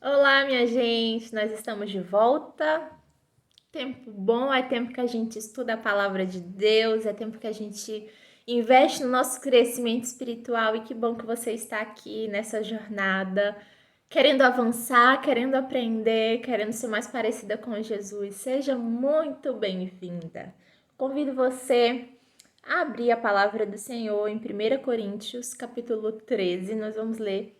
Olá, minha gente, nós estamos de volta. Tempo bom é tempo que a gente estuda a palavra de Deus, é tempo que a gente investe no nosso crescimento espiritual e que bom que você está aqui nessa jornada, querendo avançar, querendo aprender, querendo ser mais parecida com Jesus. Seja muito bem-vinda. Convido você a abrir a palavra do Senhor em 1 Coríntios, capítulo 13. Nós vamos ler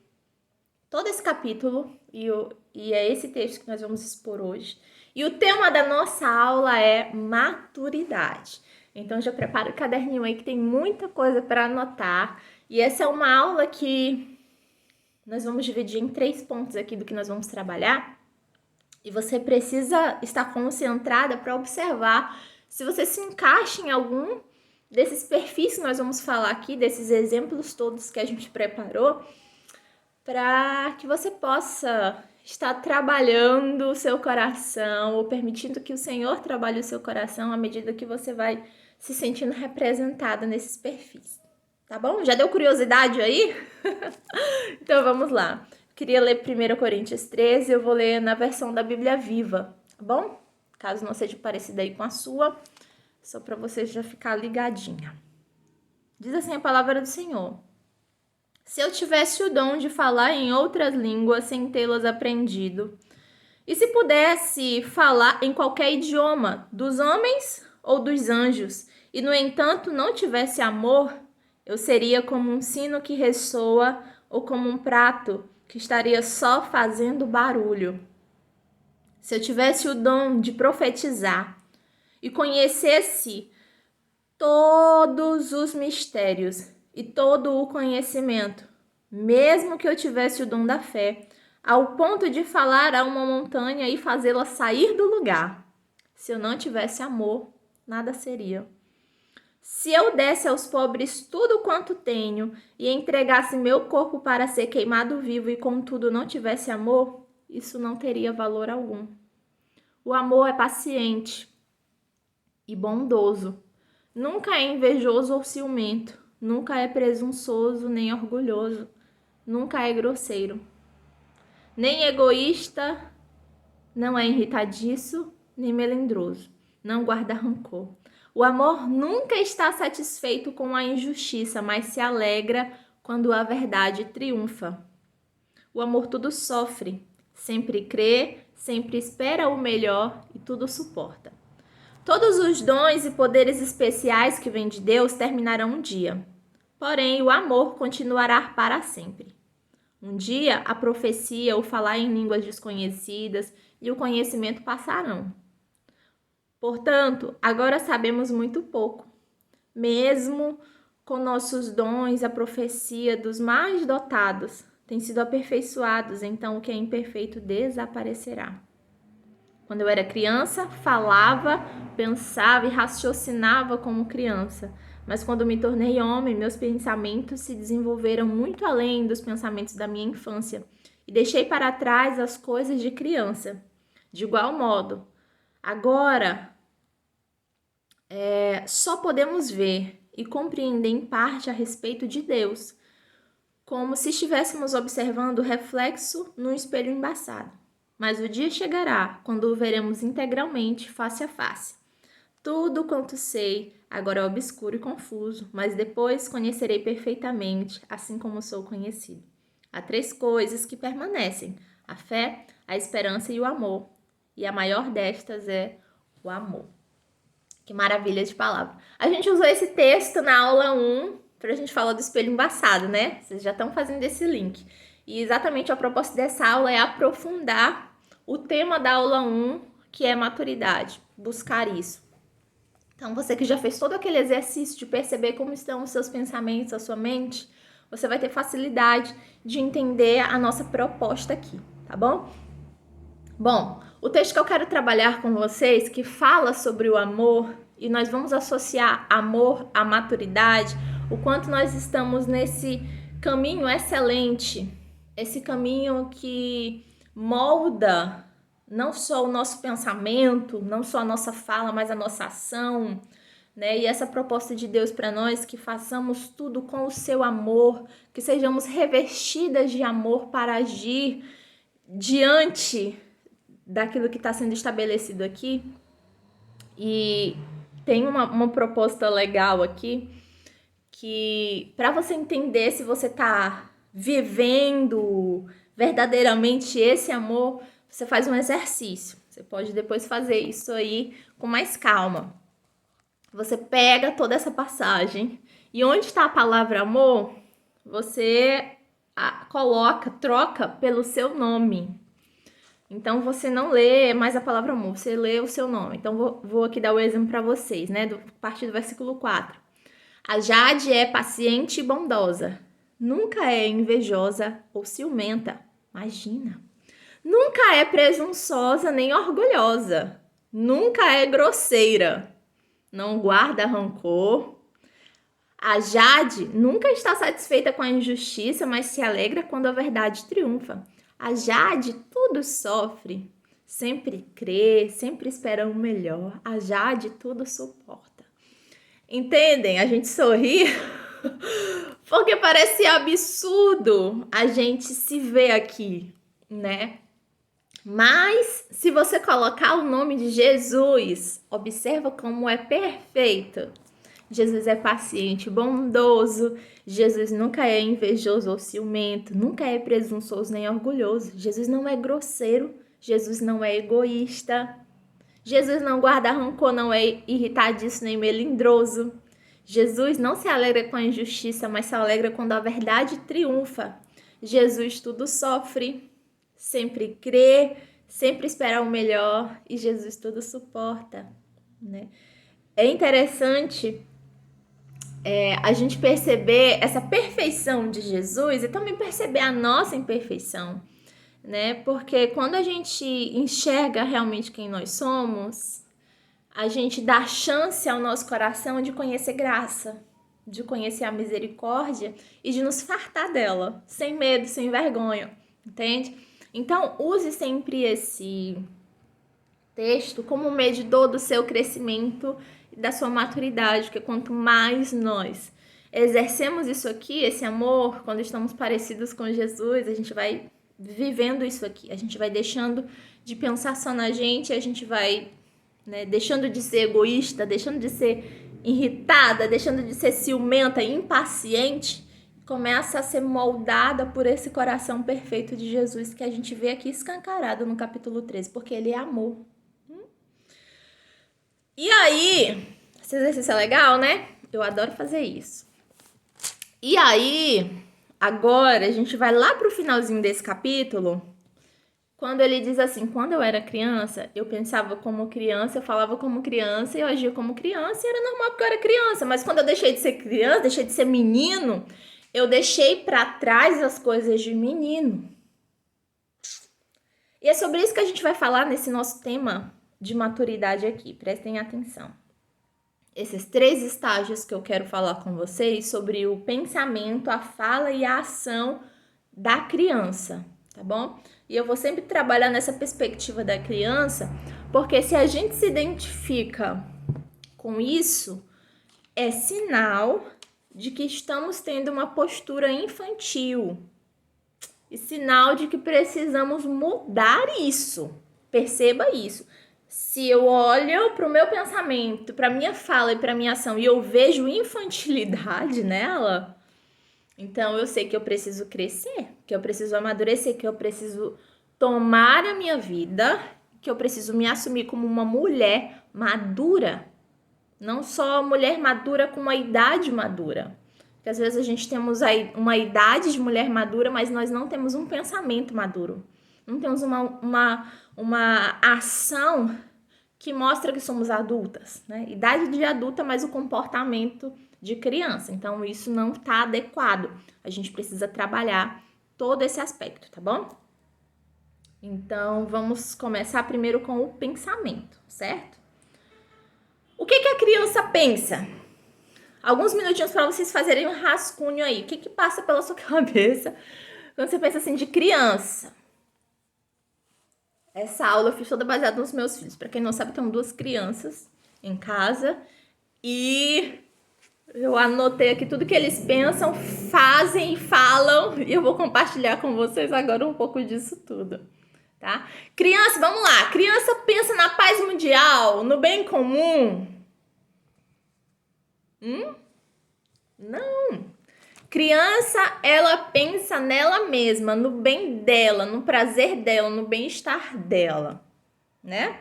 todo esse capítulo e é esse texto que nós vamos expor hoje. E o tema da nossa aula é maturidade. Então já prepara o caderninho aí que tem muita coisa para anotar. E essa é uma aula que nós vamos dividir em 3 pontos aqui do que nós vamos trabalhar. E você precisa estar concentrada para observar se você se encaixa em algum desses perfis que nós vamos falar aqui, desses exemplos todos que a gente preparou, para que você possa estar trabalhando o seu coração ou permitindo que o Senhor trabalhe o seu coração à medida que você vai se sentindo representada nesses perfis. Tá bom? Já deu curiosidade aí? Então vamos lá. Queria ler 1 Coríntios 13, eu vou ler na versão da Bíblia Viva, tá bom? Caso não seja parecida aí com a sua, só para você já ficar ligadinha. Diz assim a palavra do Senhor: se eu tivesse o dom de falar em outras línguas sem tê-las aprendido, e se pudesse falar em qualquer idioma, dos homens ou dos anjos, e no entanto não tivesse amor, eu seria como um sino que ressoa ou como um prato que estaria só fazendo barulho. Se eu tivesse o dom de profetizar e conhecesse todos os mistérios e todo o conhecimento, mesmo que eu tivesse o dom da fé, ao ponto de falar a uma montanha e fazê-la sair do lugar. Se eu não tivesse amor, nada seria. Se eu desse aos pobres tudo quanto tenho e entregasse meu corpo para ser queimado vivo e contudo não tivesse amor, isso não teria valor algum. O amor é paciente e bondoso. Nunca é invejoso ou ciumento. Nunca é presunçoso nem orgulhoso. Nunca é grosseiro. Nem egoísta, não é irritadiço, nem melindroso. Não guarda rancor. O amor nunca está satisfeito com a injustiça, mas se alegra quando a verdade triunfa. O amor tudo sofre, sempre crê, sempre espera o melhor e tudo suporta. Todos os dons e poderes especiais que vêm de Deus terminarão um dia. Porém, o amor continuará para sempre. Um dia, a profecia, o falar em línguas desconhecidas e o conhecimento passarão. Portanto, agora sabemos muito pouco. Mesmo com nossos dons, a profecia dos mais dotados tem sido aperfeiçoados, então o que é imperfeito desaparecerá. Quando eu era criança, falava, pensava e raciocinava como criança. Mas quando me tornei homem, meus pensamentos se desenvolveram muito além dos pensamentos da minha infância e deixei para trás as coisas de criança. De igual modo, agora só podemos ver e compreender em parte a respeito de Deus, como se estivéssemos observando o reflexo num espelho embaçado. Mas o dia chegará quando o veremos integralmente, face a face. Tudo quanto sei agora é obscuro e confuso, mas depois conhecerei perfeitamente, assim como sou conhecido. Há 3 coisas que permanecem: a fé, a esperança e o amor. E a maior destas é o amor. Que maravilha de palavra. A gente usou esse texto na aula 1 para a gente falar do espelho embaçado, né? Vocês já estão fazendo esse link. E exatamente a proposta dessa aula é aprofundar o tema da aula 1, que é maturidade, buscar isso. Então, você que já fez todo aquele exercício de perceber como estão os seus pensamentos, a sua mente, você vai ter facilidade de entender a nossa proposta aqui, tá bom? Bom, o texto que eu quero trabalhar com vocês, que fala sobre o amor, e nós vamos associar amor à maturidade, o quanto nós estamos nesse caminho excelente, esse caminho que molda não só o nosso pensamento, não só a nossa fala, mas a nossa ação, né? E essa proposta de Deus para nós, que façamos tudo com o seu amor, que sejamos revestidas de amor para agir diante daquilo que está sendo estabelecido aqui, e tem uma proposta legal aqui, que para você entender se você está vivendo verdadeiramente esse amor, você faz um exercício. Você pode depois fazer isso aí com mais calma. Você pega toda essa passagem e onde está a palavra amor, você troca pelo seu nome. Então, você não lê mais a palavra amor, você lê o seu nome. Então, vou aqui dar o exemplo para vocês, né? A partir do versículo 4. A Jade é paciente e bondosa. Nunca é invejosa ou ciumenta. Imagina. Nunca é presunçosa nem orgulhosa. Nunca é grosseira. Não guarda rancor. A Jade nunca está satisfeita com a injustiça, mas se alegra quando a verdade triunfa. A Jade tudo sofre, sempre crê, sempre espera o melhor. A Jade tudo suporta. Entendem? A gente sorri porque parece absurdo a gente se ver aqui, né? Mas se você colocar o nome de Jesus, observa como é perfeito. Jesus é paciente, bondoso. Jesus nunca é invejoso ou ciumento, nunca é presunçoso nem orgulhoso. Jesus não é grosseiro, Jesus não é egoísta. Jesus não guarda rancor, não é irritadiço nem melindroso. Jesus não se alegra com a injustiça, mas se alegra quando a verdade triunfa. Jesus tudo sofre, sempre crê, sempre espera o melhor e Jesus tudo suporta, né? É interessante a gente perceber essa perfeição de Jesus e também perceber a nossa imperfeição, né? Porque quando a gente enxerga realmente quem nós somos, a gente dá chance ao nosso coração de conhecer graça, de conhecer a misericórdia e de nos fartar dela, sem medo, sem vergonha, entende? Então, use sempre esse texto como medidor do seu crescimento e da sua maturidade, porque quanto mais nós exercemos isso aqui, esse amor, quando estamos parecidos com Jesus, a gente vai vivendo isso aqui, a gente vai deixando de pensar só na gente, a gente vai, né, deixando de ser egoísta, deixando de ser irritada, deixando de ser ciumenta, impaciente, começa a ser moldada por esse coração perfeito de Jesus que a gente vê aqui escancarado no capítulo 13, porque ele é amor. E aí, esse exercício é legal, né? Eu adoro fazer isso. E aí, agora a gente vai lá pro finalzinho desse capítulo, quando ele diz assim: quando eu era criança, eu pensava como criança, eu falava como criança, eu agia como criança, e era normal porque eu era criança. Mas quando eu deixei de ser criança, deixei de ser menino, eu deixei para trás as coisas de menino. E é sobre isso que a gente vai falar nesse nosso tema de maturidade aqui. Prestem atenção. Esses 3 estágios que eu quero falar com vocês sobre o pensamento, a fala e a ação da criança, tá bom? E eu vou sempre trabalhar nessa perspectiva da criança, porque se a gente se identifica com isso, é sinal de que estamos tendo uma postura infantil e sinal de que precisamos mudar isso. Perceba isso. Se eu olho para o meu pensamento, para minha fala e para minha ação e eu vejo infantilidade nela, então eu sei que eu preciso crescer, que eu preciso amadurecer, que eu preciso tomar a minha vida, que eu preciso me assumir como uma mulher madura. Não só mulher madura com uma idade madura. Porque às vezes a gente temos aí uma idade de mulher madura, mas nós não temos um pensamento maduro. Não temos uma ação que mostra que somos adultas, né? Idade de adulta, mas o comportamento de criança. Então, isso não está adequado. A gente precisa trabalhar todo esse aspecto, tá bom? Então, vamos começar primeiro com o pensamento, certo? O que a criança pensa? Alguns minutinhos para vocês fazerem um rascunho aí. O que passa pela sua cabeça quando você pensa assim de criança? Essa aula eu fiz toda baseada nos meus filhos. Para quem não sabe, tenho 2 crianças em casa e Eu anotei aqui tudo que eles pensam, fazem e falam, e eu vou compartilhar com vocês agora um pouco disso tudo, tá? Criança, vamos lá. Criança pensa na paz mundial, no bem comum. Não. Criança, ela pensa nela mesma, no bem dela, no prazer dela, no bem-estar dela, né?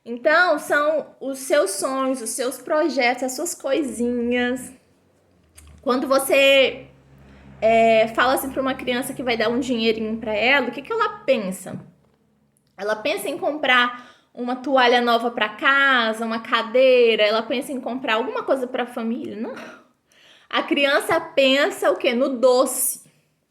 Então, são os seus sonhos, os seus projetos, as suas coisinhas. Quando você fala assim para uma criança que vai dar um dinheirinho para ela, o que ela pensa? Ela pensa em comprar uma toalha nova para casa, uma cadeira, ela pensa em comprar alguma coisa para a família? Não. A criança pensa o quê? No doce,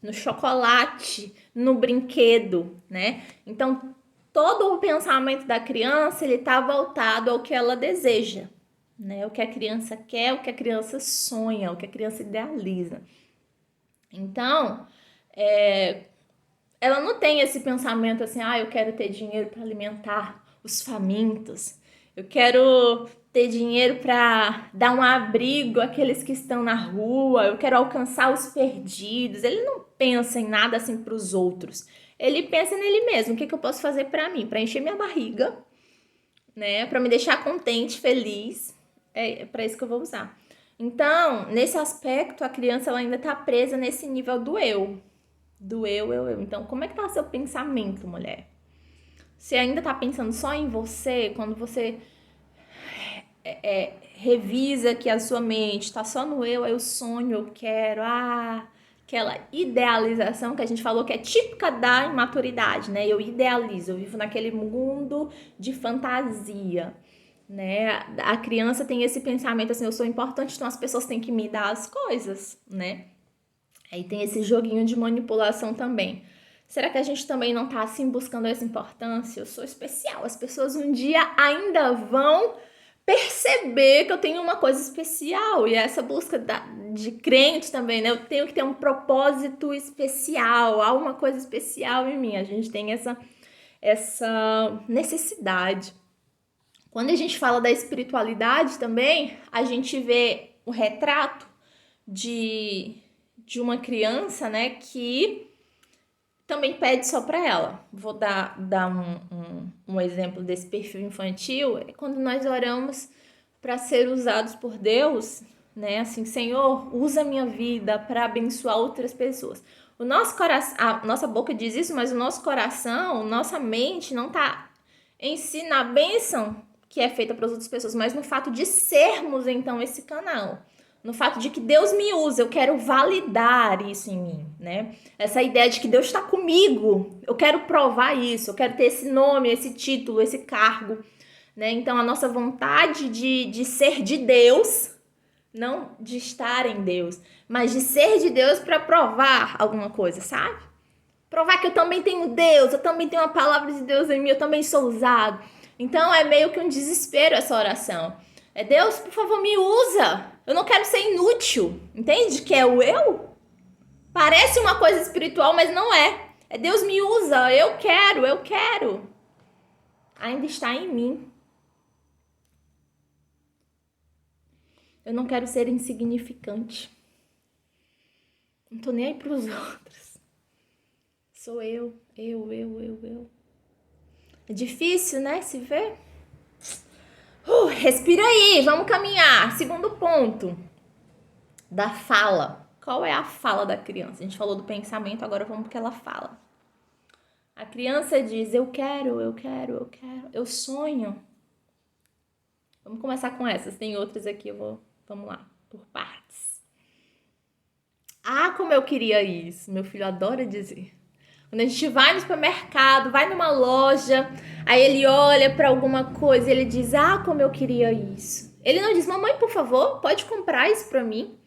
no chocolate, no brinquedo, né? Então, todo o pensamento da criança, ele tá voltado ao que ela deseja, né? O que a criança quer, o que a criança sonha, o que a criança idealiza. Então, ela não tem esse pensamento assim, eu quero ter dinheiro para alimentar os famintos, eu quero ter dinheiro para dar um abrigo àqueles que estão na rua, eu quero alcançar os perdidos. Ele não pensa em nada assim para os outros. Ele pensa nele mesmo, o que eu posso fazer para mim, para encher minha barriga, né, para me deixar contente, feliz. É para isso que eu vou usar. Então, nesse aspecto, a criança ela ainda está presa nesse nível do eu. Do eu. Então, como é que tá o seu pensamento, mulher? Você ainda tá pensando só em você? Quando você revisa que a sua mente tá só no eu sonho, eu quero, aquela idealização que a gente falou que é típica da imaturidade, né? Eu idealizo, eu vivo naquele mundo de fantasia, né? A criança tem esse pensamento assim, eu sou importante, então as pessoas têm que me dar as coisas, né? Aí tem esse joguinho de manipulação também. Será que a gente também não tá assim buscando essa importância? Eu sou especial. As pessoas um dia ainda vão perceber que eu tenho uma coisa especial. E essa busca de crente também, né? Eu tenho que ter um propósito especial. Há uma coisa especial em mim. A gente tem essa necessidade. Quando a gente fala da espiritualidade também, a gente vê o retrato de uma criança, né, que também pede só para ela. Vou dar um exemplo desse perfil infantil. É quando nós oramos para ser usados por Deus, né, assim, Senhor, usa a minha vida para abençoar outras pessoas. O nosso coração, a nossa boca diz isso, mas o nosso coração, nossa mente não tá em si na bênção que é feita para as outras pessoas, mas no fato de sermos, então, esse canal. No fato de que Deus me usa, eu quero validar isso em mim, né? Essa ideia de que Deus está comigo, eu quero provar isso, eu quero ter esse nome, esse título, esse cargo, né? Então, a nossa vontade de ser de Deus, não de estar em Deus, mas de ser de Deus para provar alguma coisa, sabe? Provar que eu também tenho Deus, eu também tenho a palavra de Deus em mim, eu também sou usado. Então, é meio que um desespero essa oração. É Deus, por favor, me usa. Eu não quero ser inútil. Entende? Que é o eu. Parece uma coisa espiritual, mas não é. É Deus me usa. Eu quero. Ainda está em mim. Eu não quero ser insignificante. Não tô nem aí pros outros. Sou eu. É difícil, né? Se ver. Respira aí, vamos caminhar. Segundo ponto, da fala. Qual é a fala da criança? A gente falou do pensamento, agora vamos pro que ela fala. A criança diz, eu quero, eu sonho. Vamos começar com essas, tem outras aqui, vamos lá, por partes. Como eu queria isso, meu filho adora dizer. Quando a gente vai no supermercado, vai numa loja, aí ele olha para alguma coisa e ele diz, como eu queria isso. Ele não diz, mamãe, por favor, pode comprar isso para mim.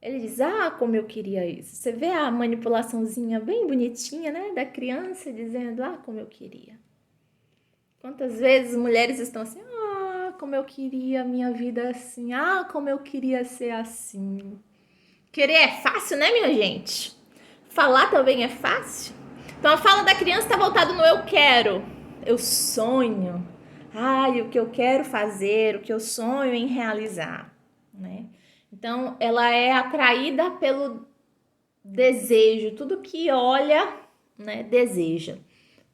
Ele diz, como eu queria isso. Você vê a manipulaçãozinha bem bonitinha, né, da criança dizendo, como eu queria. Quantas vezes mulheres estão assim, como eu queria a minha vida assim, como eu queria ser assim. Querer é fácil, né, minha gente? Falar também é fácil. Então a fala da criança está voltada no eu quero, eu sonho, o que eu quero fazer, o que eu sonho em realizar, né? Então, ela é atraída pelo desejo, tudo que olha, né, deseja.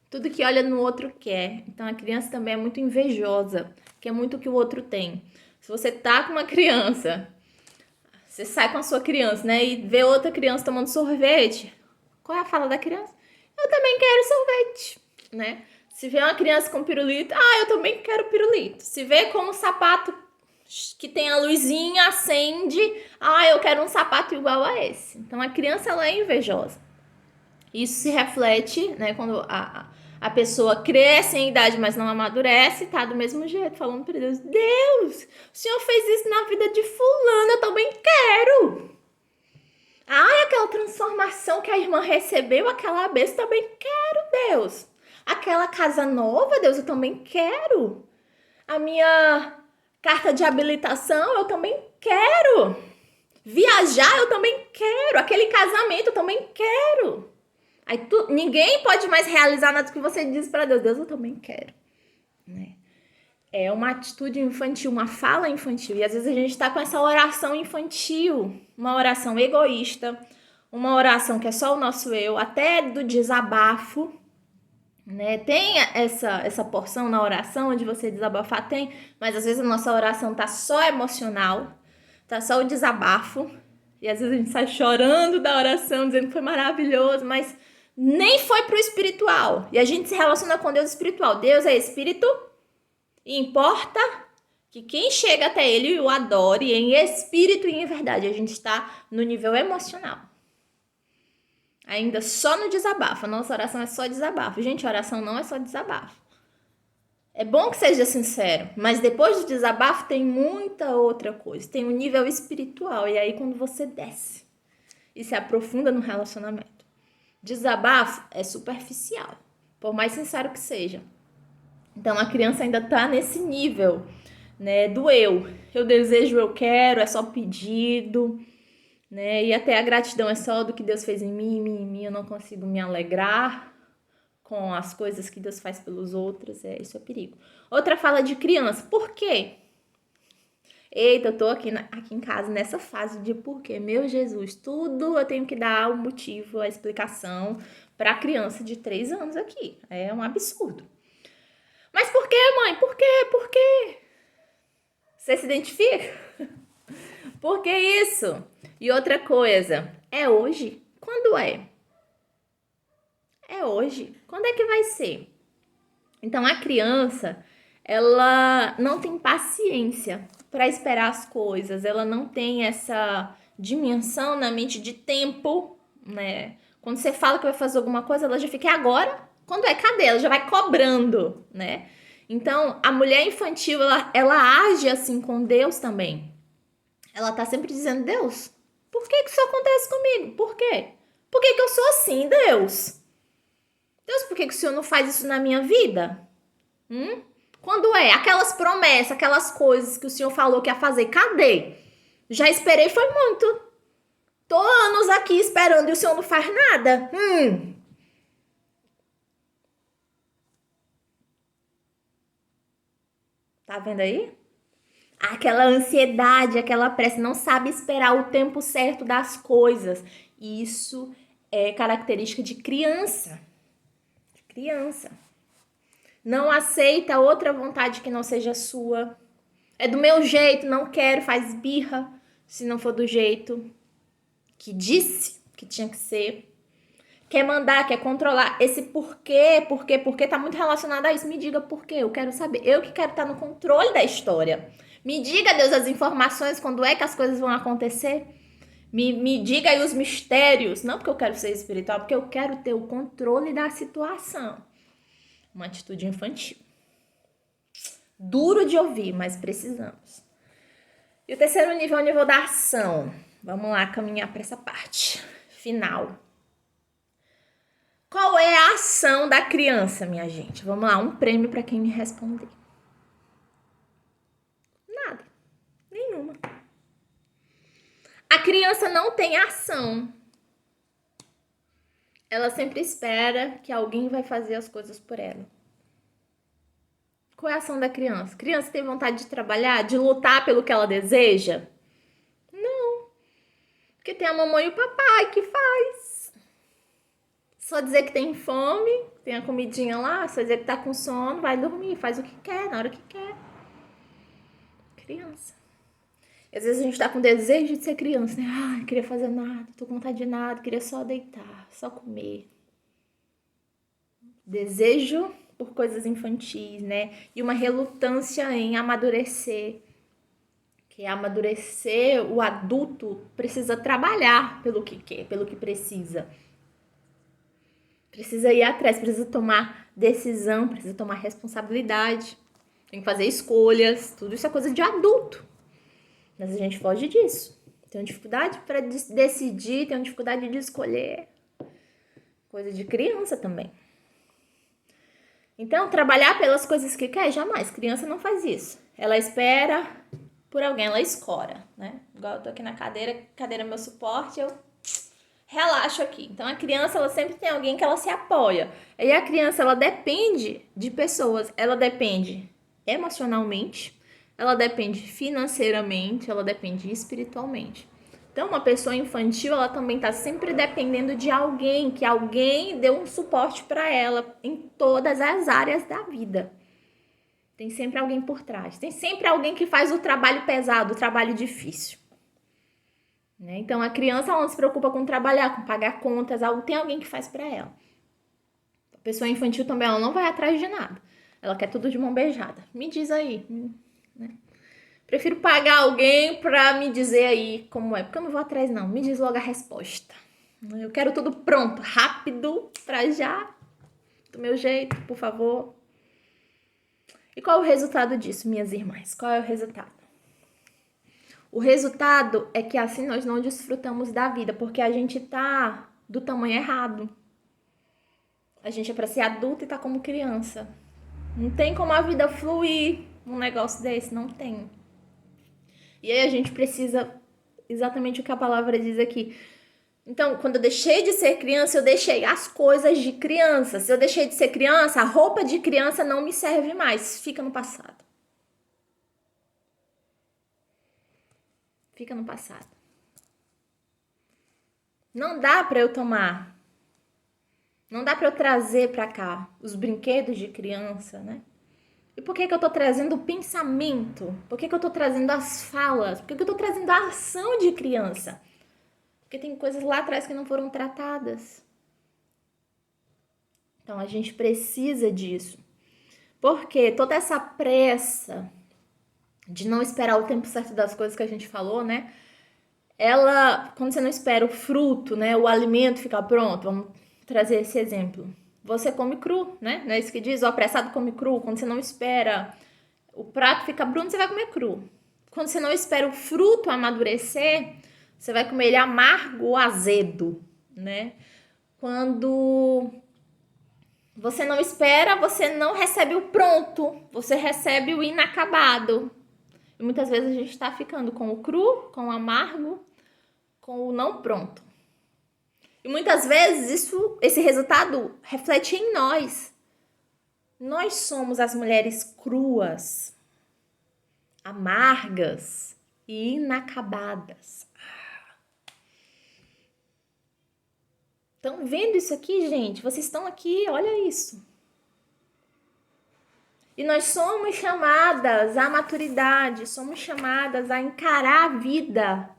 Tudo que olha no outro quer. Então, a criança também é muito invejosa, quer muito o que o outro tem. Se você tá com uma criança, você sai com a sua criança, né, e vê outra criança tomando sorvete, qual é a fala da criança? Eu também quero sorvete, né? Se vê uma criança com pirulito, eu também quero pirulito. Se vê com um sapato que tem a luzinha, acende, eu quero um sapato igual a esse. Então a criança, ela é invejosa. Isso se reflete, né, quando a pessoa cresce em idade, mas não amadurece, tá do mesmo jeito, falando para Deus, Deus, o Senhor fez isso na vida de fulano, eu também quero. Aquela transformação que a irmã recebeu, aquela bênção, eu também quero, Deus. Aquela casa nova, Deus, eu também quero. A minha carta de habilitação, eu também quero. Viajar, eu também quero. Aquele casamento, eu também quero. Aí ninguém pode mais realizar nada que você diz para Deus. Deus, eu também quero. Né? É uma atitude infantil, uma fala infantil. E às vezes a gente está com essa oração infantil, uma oração egoísta, uma oração que é só o nosso eu, até do desabafo. Né? Tem essa porção na oração onde você desabafar, tem, mas às vezes a nossa oração tá só emocional, tá só o desabafo, e às vezes a gente sai chorando da oração, dizendo que foi maravilhoso, mas nem foi pro espiritual. E a gente se relaciona com Deus espiritual. Deus é espírito e importa que quem chega até ele o adore em espírito e em verdade. A gente está no nível emocional. Ainda só no desabafo. A nossa oração é só desabafo. Gente, a oração não é só desabafo. É bom que seja sincero, mas depois do desabafo tem muita outra coisa. Tem um nível espiritual. E aí quando você desce e se aprofunda no relacionamento. Desabafo é superficial, por mais sincero que seja. Então a criança ainda tá nesse nível, né, do eu. Eu desejo, eu quero, é só pedido. Né? E até a gratidão é só do que Deus fez em mim, eu não consigo me alegrar com as coisas que Deus faz pelos outros, isso é perigo. Outra fala de criança, por quê? Eita, eu tô aqui em casa nessa fase de por quê? Meu Jesus, tudo eu tenho que dar o motivo, a explicação para a criança de 3 anos aqui, é um absurdo. Mas por quê, mãe? Por quê? Por quê? Você se identifica? Por que isso? E outra coisa, é hoje? Quando é? É hoje. Quando é que vai ser? Então a criança, ela não tem paciência para esperar as coisas, ela não tem essa dimensão na mente de tempo, né? Quando você fala que vai fazer alguma coisa, ela já fica, agora? Quando é? Cadê? Ela já vai cobrando, né? Então, a mulher infantil, ela age assim com Deus também. Ela tá sempre dizendo, Deus, por que isso acontece comigo? Por quê? Por que eu sou assim, Deus? Deus, por que o Senhor não faz isso na minha vida? Quando é? Aquelas promessas, aquelas coisas que o Senhor falou que ia fazer, cadê? Já esperei, foi muito. Tô anos aqui esperando e o Senhor não faz nada. Tá vendo aí? Aquela ansiedade, aquela pressa, não sabe esperar o tempo certo das coisas. Isso é característica de criança. Criança. Não aceita outra vontade que não seja sua. É do meu jeito, não quero, faz birra se não for do jeito que disse que tinha que ser. Quer mandar, quer controlar. Esse porquê tá muito relacionado a isso. Me diga por quê, eu quero saber. Eu que quero estar no controle da história. Me diga, Deus, as informações, quando é que as coisas vão acontecer. Me diga aí os mistérios. Não porque eu quero ser espiritual, porque eu quero ter o controle da situação. Uma atitude infantil. Duro de ouvir, mas precisamos. E o terceiro nível é o nível da ação. Vamos lá caminhar para essa parte final. Qual é a ação da criança, minha gente? Vamos lá, um prêmio para quem me responder. Nada. Nenhuma. A criança não tem ação. Ela sempre espera que alguém vai fazer as coisas por ela. Qual é a ação da criança? A criança tem vontade de trabalhar, de lutar pelo que ela deseja? Porque tem a mamãe e o papai que faz. Só dizer que tem fome, tem a comidinha lá, só dizer que tá com sono, vai dormir, faz o que quer, na hora que quer. Criança. E às vezes a gente tá com desejo de ser criança, né? Ah, não queria fazer nada, tô com vontade de nada, queria só deitar, só comer. Desejo por coisas infantis, né? E uma relutância em amadurecer. Que amadurecer, o adulto precisa trabalhar pelo que quer, pelo que precisa. Precisa ir atrás, precisa tomar decisão, precisa tomar responsabilidade. Tem que fazer escolhas, tudo isso é coisa de adulto. Mas a gente foge disso. Tem dificuldade para decidir, tem dificuldade de escolher. Coisa de criança também. Então, trabalhar pelas coisas que quer, jamais. Criança não faz isso. Ela espera por alguém, ela escora, né? Igual eu tô aqui na cadeira é meu suporte, eu relaxo aqui. Então, a criança, ela sempre tem alguém que ela se apoia. E a criança, ela depende de pessoas. Ela depende emocionalmente, ela depende financeiramente, ela depende espiritualmente. Então, uma pessoa infantil, ela também está sempre dependendo de alguém, que alguém dê um suporte para ela em todas as áreas da vida. Tem sempre alguém por trás. Tem sempre alguém que faz o trabalho pesado, o trabalho difícil. Né? Então, a criança ela não se preocupa com trabalhar, com pagar contas, tem alguém que faz para ela. A pessoa infantil também, ela não vai atrás de nada. Ela quer tudo de mão beijada. Me diz aí, né? Prefiro pagar alguém pra me dizer aí como é. Porque eu não vou atrás, não. Me diz logo a resposta. Eu quero tudo pronto, rápido, pra já. Do meu jeito, por favor. E qual é o resultado disso, minhas irmãs? Qual é o resultado? O resultado é que assim nós não desfrutamos da vida, porque a gente tá do tamanho errado. A gente é pra ser adulto e tá como criança. Não tem como a vida fluir um negócio desse, não tem. E aí a gente precisa, exatamente o que a palavra diz aqui. Então, quando eu deixei de ser criança, eu deixei as coisas de criança. Se eu deixei de ser criança, a roupa de criança não me serve mais. Fica no passado. Fica no passado. Não dá para eu tomar. Não dá para eu trazer para cá os brinquedos de criança, né? E por que eu tô trazendo o pensamento? Por que eu tô trazendo as falas? Por que eu tô trazendo a ação de criança? Porque tem coisas lá atrás que não foram tratadas. Então, a gente precisa disso. Porque toda essa pressa de não esperar o tempo certo das coisas que a gente falou, né? Ela, quando você não espera o fruto, né? O alimento ficar pronto, vamos trazer esse exemplo. Você come cru, né? Não é isso que diz? O apressado come cru. Quando você não espera o prato ficar pronto, você vai comer cru. Quando você não espera o fruto amadurecer, você vai comer ele amargo ou azedo, né? Quando você não espera, você não recebe o pronto, você recebe o inacabado. E muitas vezes a gente está ficando com o cru, com o amargo, com o não pronto. E muitas vezes esse resultado reflete em nós. Nós somos as mulheres cruas, amargas e inacabadas. Estão vendo isso aqui, gente? Vocês estão aqui, olha isso. E nós somos chamadas à maturidade, somos chamadas a encarar a vida,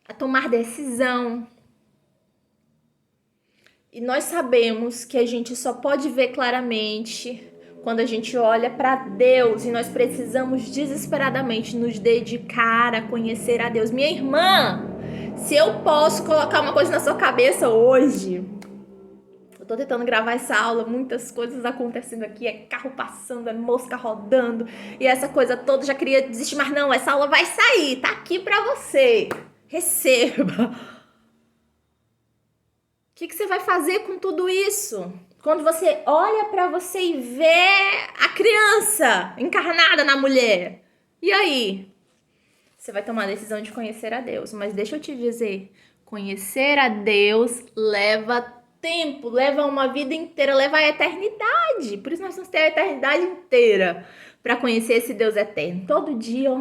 a tomar decisão. E nós sabemos que a gente só pode ver claramente quando a gente olha para Deus, e nós precisamos desesperadamente nos dedicar a conhecer a Deus. Minha irmã, se eu posso colocar uma coisa na sua cabeça hoje, eu tô tentando gravar essa aula, muitas coisas acontecendo aqui, é carro passando, é mosca rodando, e essa coisa toda, já queria desistir, mas não, essa aula vai sair, tá aqui pra você, receba. O que você vai fazer com tudo isso? Quando você olha pra você e vê a criança encarnada na mulher, e aí? Você vai tomar a decisão de conhecer a Deus, mas deixa eu te dizer, conhecer a Deus leva tempo, leva uma vida inteira, leva a eternidade. Por isso nós temos que ter a eternidade inteira para conhecer esse Deus eterno. Todo dia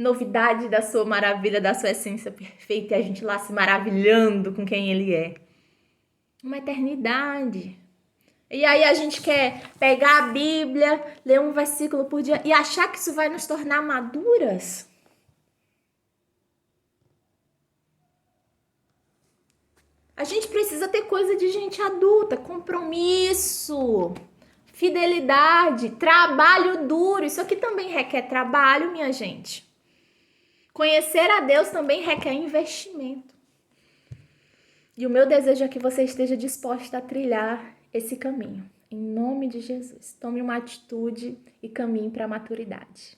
novidade da sua maravilha, da sua essência perfeita, e a gente lá se maravilhando com quem ele é. Uma eternidade. E aí a gente quer pegar a Bíblia, ler um versículo por dia e achar que isso vai nos tornar maduras? A gente precisa ter coisa de gente adulta, compromisso, fidelidade, trabalho duro. Isso aqui também requer trabalho, minha gente. Conhecer a Deus também requer investimento. E o meu desejo é que você esteja disposta a trilhar esse caminho. Em nome de Jesus. Tome uma atitude e caminhe para a maturidade.